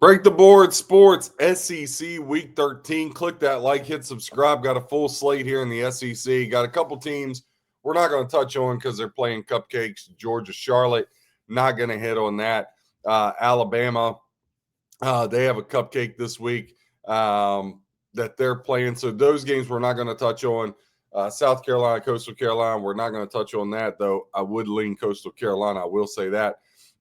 Break the Board Sports SEC Week 13. Click that like, hit subscribe. Got a full slate here in the SEC. Got a couple teams we're not going to touch on because they're playing cupcakes. Georgia, Charlotte, not going to hit on that. Alabama, they have a cupcake this week that they're playing. So those games we're not going to touch on. South Carolina, Coastal Carolina, we're not going to touch on that, though. I would lean Coastal Carolina. I will say that.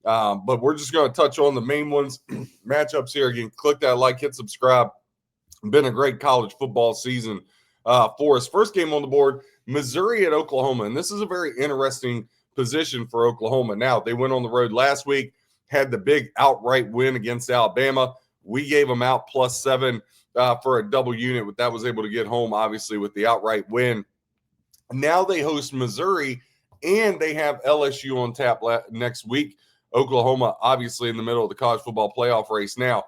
But we're just going to touch on the main ones, matchups here. Again, click that like, hit subscribe. Been a great college football season for us. First game on the board, Missouri at Oklahoma. And this is a very interesting position for Oklahoma. Now, they went on the road last week, had the big outright win against Alabama. We gave them out +7 for a double unit. That was able to get home, obviously, with the outright win. Now they host Missouri, and they have LSU on tap next week. Oklahoma, obviously, in the middle of the college football playoff race now.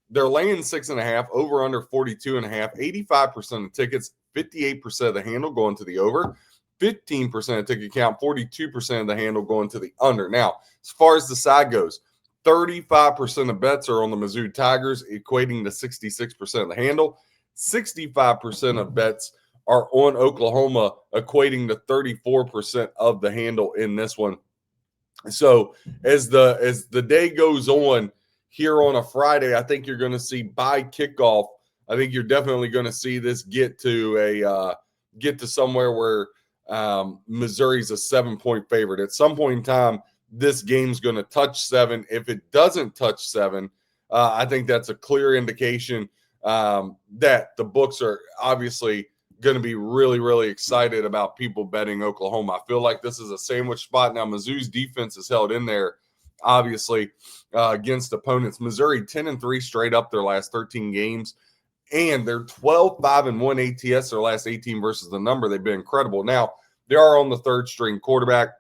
They're laying 6.5, over under 42.5, 85% of tickets, 58% of the handle going to the over, 15% of ticket count, 42% of the handle going to the under. Now, as far as the side goes, 35% of bets are on the Mizzou Tigers, equating to 66% of the handle. 65% of bets are on Oklahoma, equating to 34% of the handle in this one. So as the day goes on here on a Friday, I think you're going to see by kickoff. I think you're definitely going to see this get to somewhere where Missouri's a 7-point favorite. At some point in time, this game's going to touch 7. If it doesn't touch 7, I think that's a clear indication that the books are obviously going to be really, really excited about people betting Oklahoma. I feel like this is a sandwich spot. Now, Mizzou's defense is held in there, obviously, against opponents. Missouri 10-3 straight up their last 13 games, and they're 12-5-1 ATS their last 18 versus the number. They've been incredible. Now, they are on the third-string quarterback,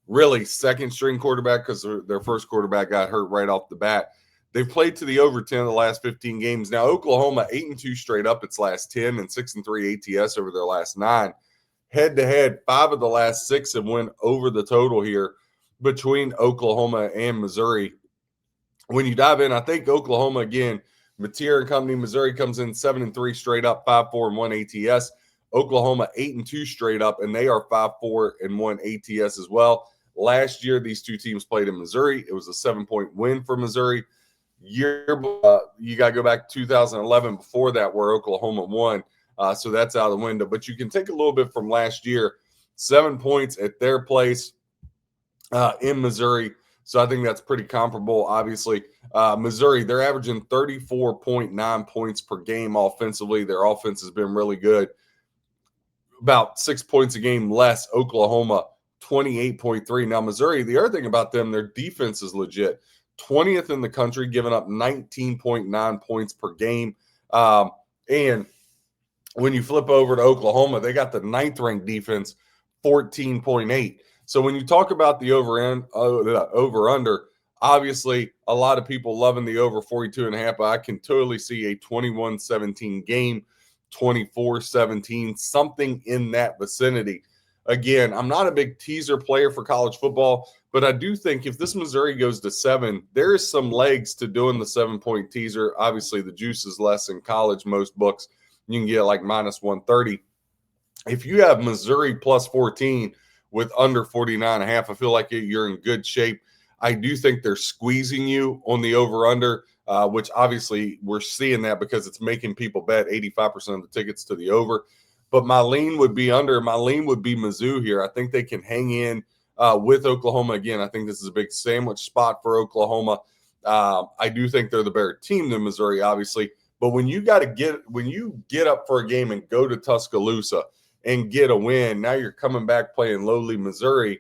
really second-string quarterback because their first quarterback got hurt right off the bat. They've played to the over 10 of the last 15 games. Now, Oklahoma 8-2 straight up its last 10 and 6-3 ATS over their last 9. Head-to-head, 5 of the last 6 have went over the total here between Oklahoma and Missouri. When you dive in, I think Oklahoma, again, Mateer and company, Missouri comes in 7-3 straight up, 5-4-1 ATS. Oklahoma 8-2 straight up, and they are 5-4-1 ATS as well. Last year, these two teams played in Missouri. It was a 7-point win for Missouri. You got to go back to 2011 before that where Oklahoma won. So that's out of the window. But you can take a little bit from last year. 7 points at their place in Missouri. So I think that's pretty comparable. Obviously, Missouri, they're averaging 34.9 points per game offensively. Their offense has been really good. About 6 points a game less. Oklahoma, 28.3. Now, Missouri, the other thing about them, their defense is legit. 20th in the country, giving up 19.9 points per game. And when you flip over to Oklahoma, they got the 9th-ranked defense, 14.8. So when you talk about the over-under, obviously a lot of people loving the over 42.5, but I can totally see a 21-17 game, 24-17, something in that vicinity. Again, I'm not a big teaser player for college football, but I do think if this Missouri goes to 7, there is some legs to doing the 7-point teaser. Obviously, the juice is less in college. Most books, you can get like -130. If you have Missouri +14 with under 49.5, I feel like you're in good shape. I do think they're squeezing you on the over-under, which obviously we're seeing that because it's making people bet 85% of the tickets to the over. But my lean would be under. My lean would be Mizzou here. I think they can hang in with Oklahoma. Again, I think this is a big sandwich spot for Oklahoma. I do think they're the better team than Missouri, obviously. But when you get up for a game and go to Tuscaloosa and get a win, now you're coming back playing lowly Missouri.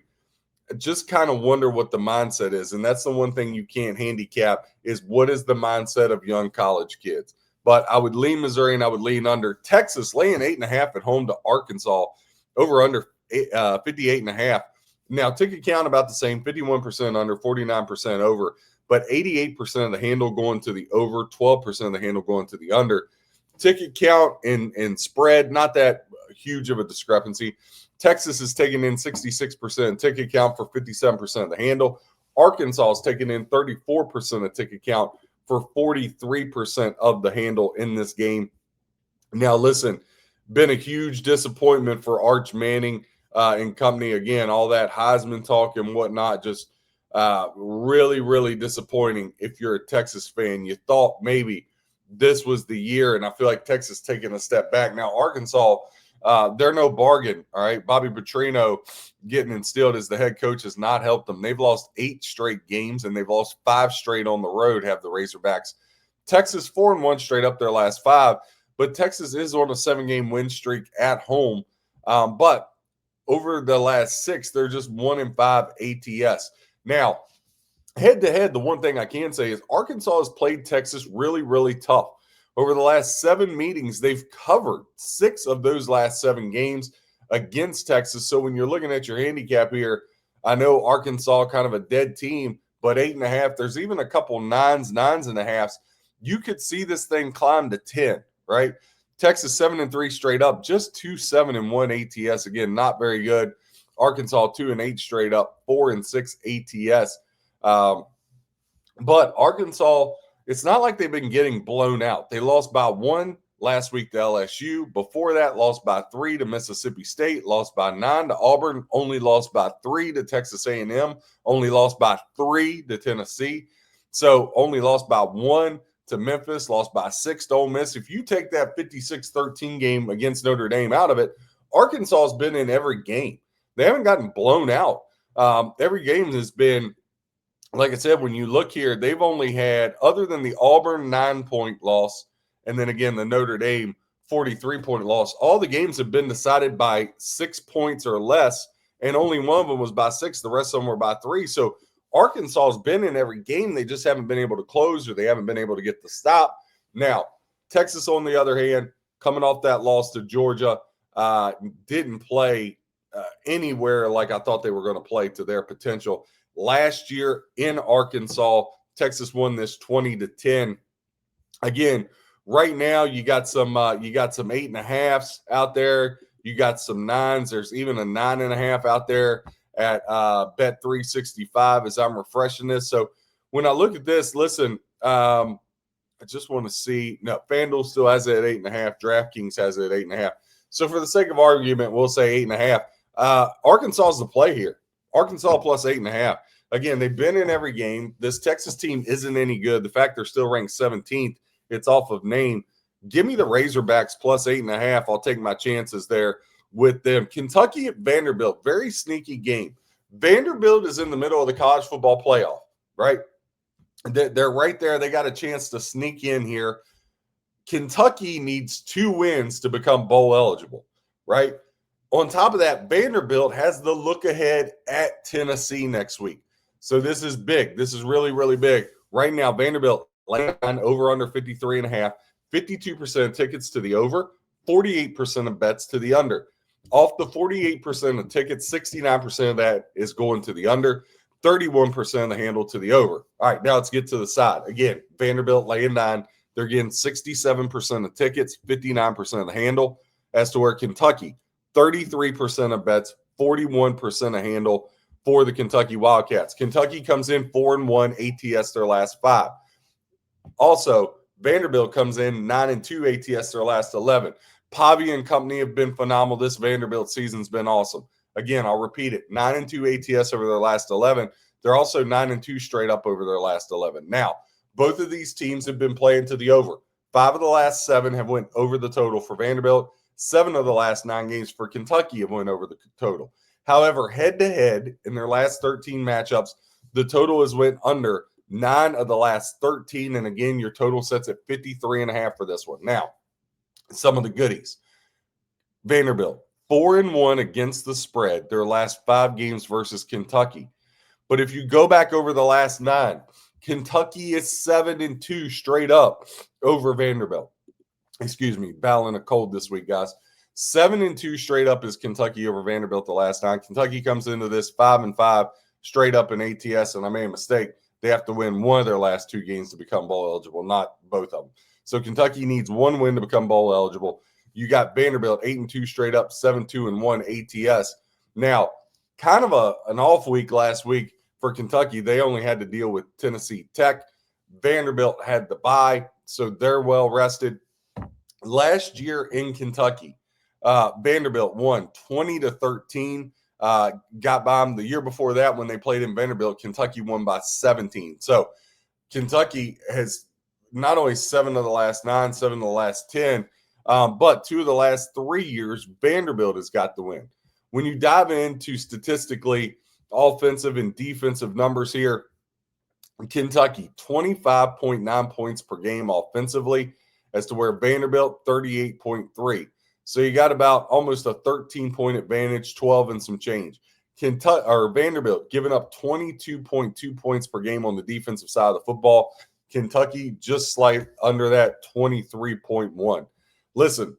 Just kind of wonder what the mindset is. And that's the one thing you can't handicap is what is the mindset of young college kids. But I would lean Missouri and I would lean under. Texas laying 8.5 at home to Arkansas, over under 58.5. Now, ticket count about the same, 51% under, 49% over, but 88% of the handle going to the over, 12% of the handle going to the under. Ticket count and spread, not that huge of a discrepancy. Texas is taking in 66% ticket count for 57% of the handle. Arkansas is taking in 34% of ticket count for 43% of the handle in this game. Now, listen, been a huge disappointment for Arch Manning and company. Again, all that Heisman talk and whatnot, just really, really disappointing if you're a Texas fan. You thought maybe this was the year, and I feel like Texas taking a step back. Now, Arkansas, they're no bargain, all right? Bobby Petrino getting instilled as the head coach has not helped them. They've lost 8 straight games, and they've lost 5 straight on the road, have the Razorbacks. Texas 4-1 straight up their last 5. But Texas is on a 7-game win streak at home. But over the last 6, they're just 1-5 ATS. Now, head-to-head, the one thing I can say is Arkansas has played Texas really, really tough. Over the last 7 meetings, they've covered 6 of those last 7 games against Texas. So when you're looking at your handicap here, I know Arkansas kind of a dead team, but 8.5, there's even a couple 9s, 9.5s. You could see this thing climb to 10. Right? Texas 7-3 straight up, just 2-7-1 ATS. Again, not very good. Arkansas 2-8 straight up, 4-6 ATS. But Arkansas, it's not like they've been getting blown out. They lost by 1 last week to LSU. Before that, lost by 3 to Mississippi State, lost by 9 to Auburn, only lost by 3 to Texas A&M, only lost by 3 to Tennessee. So only lost by 1 to Memphis, lost by 6 to Ole Miss. If you take that 56-13 game against Notre Dame out of it, Arkansas has been in every game. They haven't gotten blown out. Every game has been, like I said, when you look here, they've only had, other than the Auburn 9-point loss, and then again the Notre Dame 43-point loss, all the games have been decided by 6 points or less, and only one of them was by 6. The rest of them were by 3. So Arkansas has been in every game. They just haven't been able to close, or they haven't been able to get the stop. Now, Texas, on the other hand, coming off that loss to Georgia, didn't play anywhere like I thought they were going to play to their potential. Last year in Arkansas, Texas won this 20-10. Again, right now you got some 8.5s out there. You got some 9s. There's even a 9.5 out there at Bet365 as I'm refreshing this. So when I look at this, listen, I just want to see. No, FanDuel still has it at 8.5. DraftKings has it at 8.5. So for the sake of argument, we'll say 8.5. Arkansas is the play here. Arkansas plus 8.5. Again, they've been in every game. This Texas team isn't any good. The fact they're still ranked 17th, it's off of name. Give me the Razorbacks plus 8.5. I'll take my chances there with them. Kentucky at Vanderbilt, very sneaky game. Vanderbilt is in the middle of the college football playoff, right? They're right there. They got a chance to sneak in here. Kentucky needs 2 wins to become bowl eligible, right? On top of that, Vanderbilt has the look ahead at Tennessee next week. So this is big. This is really, really big. Right now, Vanderbilt laying over under 53.5, 52% of tickets to the over, 48% of bets to the under. Off the 48% of tickets, 69% of that is going to the under, 31% of the handle to the over. All right, now let's get to the side. Again, Vanderbilt laying 9. They're getting 67% of tickets, 59% of the handle. As to where Kentucky, 33% of bets, 41% of handle for the Kentucky Wildcats. Kentucky comes in 4-1 ATS their last 5. Also, Vanderbilt comes in 9-2 ATS their last 11. Pavi and company have been phenomenal. This Vanderbilt season's been awesome. Again, I'll repeat it. 9-2 ATS over their last 11. They're also 9-2 straight up over their last 11. Now, both of these teams have been playing to the over. 5 of the last 7 have went over the total for Vanderbilt. 7 of the last 9 games for Kentucky have went over the total. However, head-to-head in their last 13 matchups, the total has went under 9 of the last 13. And again, your total sets at 53.5 for this one. Now, some of the goodies. Vanderbilt, 4-1 against the spread, their last 5 games versus Kentucky. But if you go back over the last 9, Kentucky is 7-2 straight up over Vanderbilt. Excuse me, battling a cold this week, guys. 7-2 straight up is Kentucky over Vanderbilt the last 9. Kentucky comes into this 5-5 straight up in ATS, and I made a mistake. They have to win one of their last 2 games to become bowl eligible, not both of them. So Kentucky needs 1 win to become bowl eligible. You got Vanderbilt 8-2 straight up, 7-2-1 ATS. Now, kind of an off week last week for Kentucky, they only had to deal with Tennessee Tech. Vanderbilt had the bye, so they're well rested. Last year in Kentucky, Vanderbilt won 20-13. Got by them. The year before that, when they played in Vanderbilt, Kentucky won by 17. So Kentucky has not only 7 of the last 9, 7 of the last 10, but 2 of the last 3 years, Vanderbilt has got the win. When you dive into statistically offensive and defensive numbers here, Kentucky, 25.9 points per game offensively, as to where Vanderbilt, 38.3. So you got about almost a 13-point advantage, 12 and some change. Kentucky or Vanderbilt giving up 22.2 points per game on the defensive side of the football. Kentucky just slight under that, 23.1. Listen,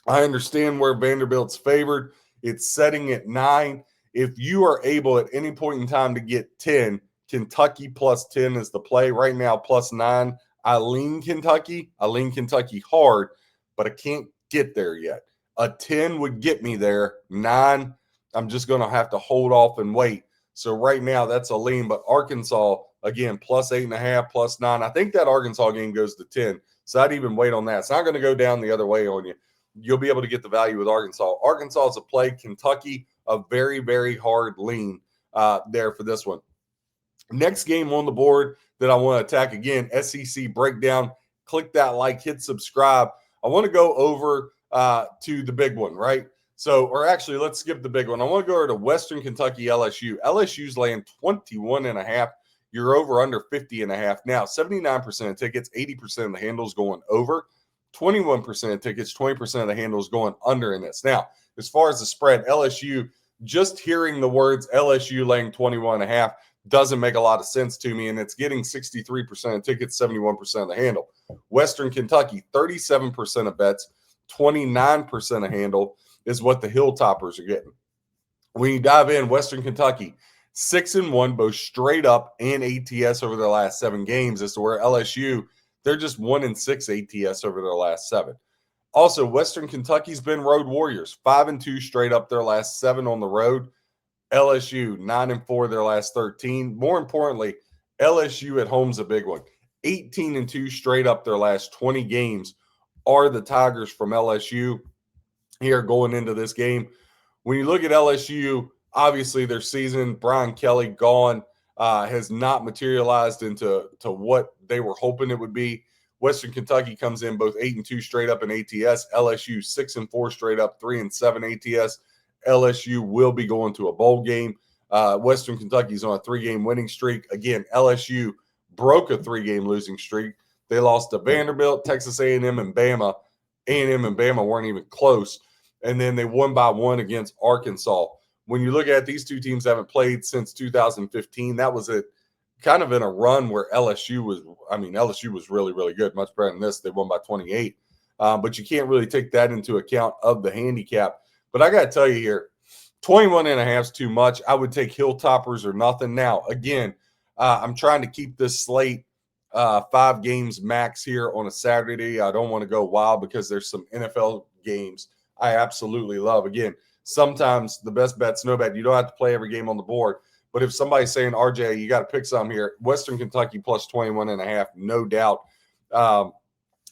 I understand where Vanderbilt's favored. It's setting at 9. If you are able at any point in time to get 10, Kentucky plus 10 is the play. Right now, plus 9. I lean Kentucky. I lean Kentucky hard, but I can't get there yet. A 10 would get me there. 9, I'm just going to have to hold off and wait. So right now, that's a lean. But Arkansas, again, plus 8.5, plus 9. I think that Arkansas game goes to 10. So I'd even wait on that. It's not going to go down the other way on you. You'll be able to get the value with Arkansas. Arkansas is a play. Kentucky, a very, very hard lean there for this one. Next game on the board that I want to attack, again, SEC breakdown. Click that like, hit subscribe. I want to go over to the big one, right? So, or actually, let's skip the big one. I want to go over to Western Kentucky LSU. LSU's laying 21.5. You're over under 50.5. Now, 79% of tickets, 80% of the handles going over. 21% of tickets, 20% of the handles going under in this. Now, as far as the spread, LSU, just hearing the words LSU laying 21.5 doesn't make a lot of sense to me, and it's getting 63% of tickets, 71% of the handle. Western Kentucky, 37% of bets, 29% of handle is what the Hilltoppers are getting. When you dive in, Western Kentucky, 6-1, both straight up and ATS over their last 7 games, as to where LSU, they're just 1-6 ATS over their last 7. Also, Western Kentucky's been road warriors, 5-2 straight up their last 7 on the road. LSU, 9-4 their last 13. More importantly, LSU at home's a big one. 18-2 straight up their last 20 games are the Tigers from LSU here going into this game. When you look at LSU, obviously their season, Brian Kelly gone, has not materialized into what they were hoping it would be. Western Kentucky comes in both 8-2 straight up in ATS. LSU 6-4 straight up, 3-7 ATS. LSU will be going to a bowl game. Western Kentucky's on a 3-game winning streak. Again, LSU broke a 3-game losing streak. They lost to Vanderbilt, Texas A&M, and Bama. A&M and Bama weren't even close. And then they won by 1 against Arkansas. When you look at it, these two teams haven't played since 2015. That was kind of in a run where LSU was really, really good, much better than this. They won by 28. But you can't really take that into account of the handicap. But I got to tell you here, 21.5 is too much. I would take Hilltoppers or nothing. Now, again, I'm trying to keep this slate 5 games max here on a Saturday. I don't want to go wild because there's some NFL games I absolutely love. Again, sometimes the best bet's no bet. You don't have to play every game on the board. But if somebody's saying, RJ, you got to pick some here, Western Kentucky plus 21.5, no doubt.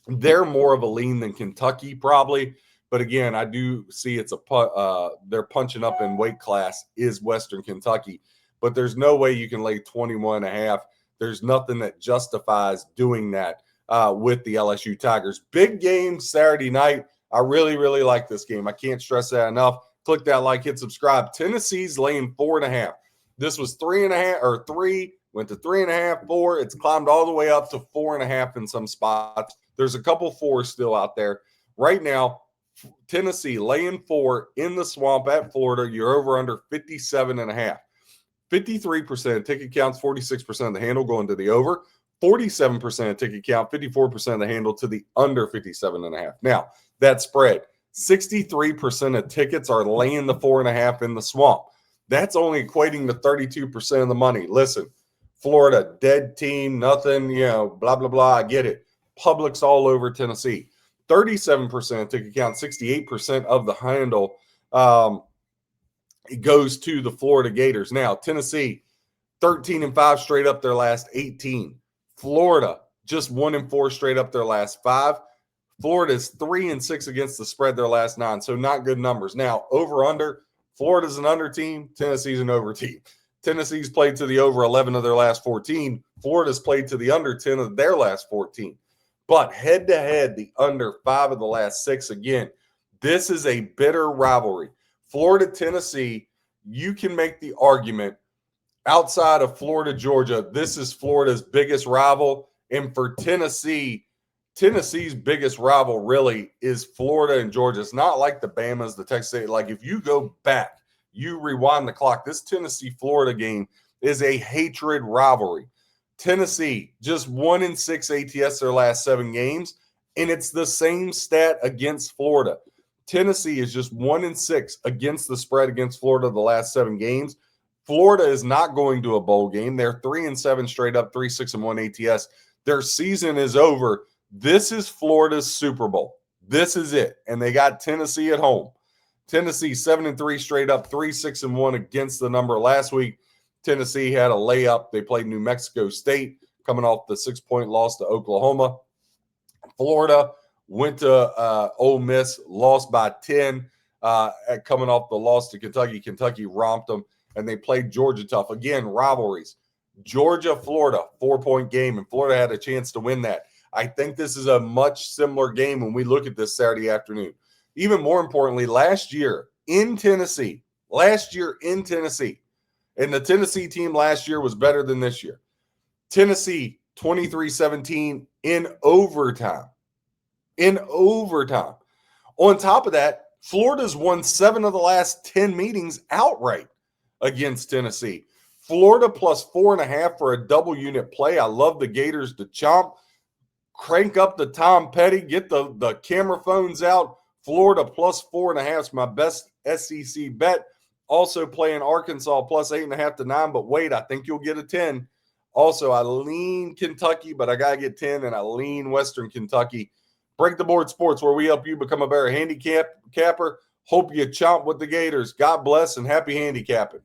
They're more of a lean than Kentucky probably. But again, I do see it's they're punching up in weight class is Western Kentucky. But there's no way you can lay 21.5. There's nothing that justifies doing that with the LSU Tigers. Big game Saturday night. I really, really like this game. I can't stress that enough. Click that like, hit subscribe. Tennessee's laying 4.5. This was 3.5 or 3, went to 3.5, 4. It's climbed all the way up to 4.5 in some spots. There's a couple 4s still out there. Right now, Tennessee laying 4 in the swamp at Florida. You're over under 57.5. 53% of ticket counts, 46% of the handle going to the over. 47% of ticket count, 54% of the handle to the under 57.5. Now, that spread, 63% of tickets are laying the 4.5 in the swamp. That's only equating to 32% of the money. Listen, Florida, dead team, nothing, blah, blah, blah. I get it. Public's all over Tennessee. 37% of ticket count, 68% of the handle it goes to the Florida Gators. Now, Tennessee, 13-5 straight up their last 18. Florida, just 1-4 straight up their last 5. Florida's 3-6 against the spread their last 9, so not good numbers. Now, over-under, Florida's an under team, Tennessee's an over team. Tennessee's played to the over 11 of their last 14. Florida's played to the under 10 of their last 14. But head-to-head, the under 5 of the last 6. Again, this is a bitter rivalry. Florida-Tennessee, you can make the argument outside of Florida-Georgia, this is Florida's biggest rival. And for Tennessee, Tennessee's biggest rival really is Florida and Georgia. It's not like the Bamas, the Texas. Like if you go back, you rewind the clock, this Tennessee-Florida game is a hatred rivalry. Tennessee just 1-6 ATS their last 7 games, and it's the same stat against Florida. Tennessee is just 1-6 against the spread against Florida the last 7 games. Florida is not going to a bowl game. They're 3-7 straight up, 3-6-1 ATS. Their season is over. This is Florida's Super Bowl. This is it. And they got Tennessee at home. Tennessee 7-3 straight up, 3-6-1 against the number. Last week, Tennessee had a layup. They played New Mexico State, coming off the 6-point loss to Oklahoma. Florida went to Ole Miss, lost by 10, coming off the loss to Kentucky. Kentucky romped them, and they played Georgia tough. Again, rivalries. Georgia, Florida, 4-point game, and Florida had a chance to win that. I think this is a much similar game when we look at this Saturday afternoon. Even more importantly, last year in Tennessee, and the Tennessee team last year was better than this year. Tennessee, 23-17 in overtime. On top of that, Florida's won 7 of the last 10 meetings outright against Tennessee. Florida plus 4.5 for a double unit play. I love the Gators to chomp. Crank up the Tom Petty. Get the camera phones out. Florida plus 4.5 is my best SEC bet. Also playing Arkansas plus 8.5 to 9. But wait, I think you'll get a 10. Also, I lean Kentucky, but I got to get 10, and I lean Western Kentucky. Break the Board Sports, where we help you become a better handicapper. Hope you chomp with the Gators. God bless and happy handicapping.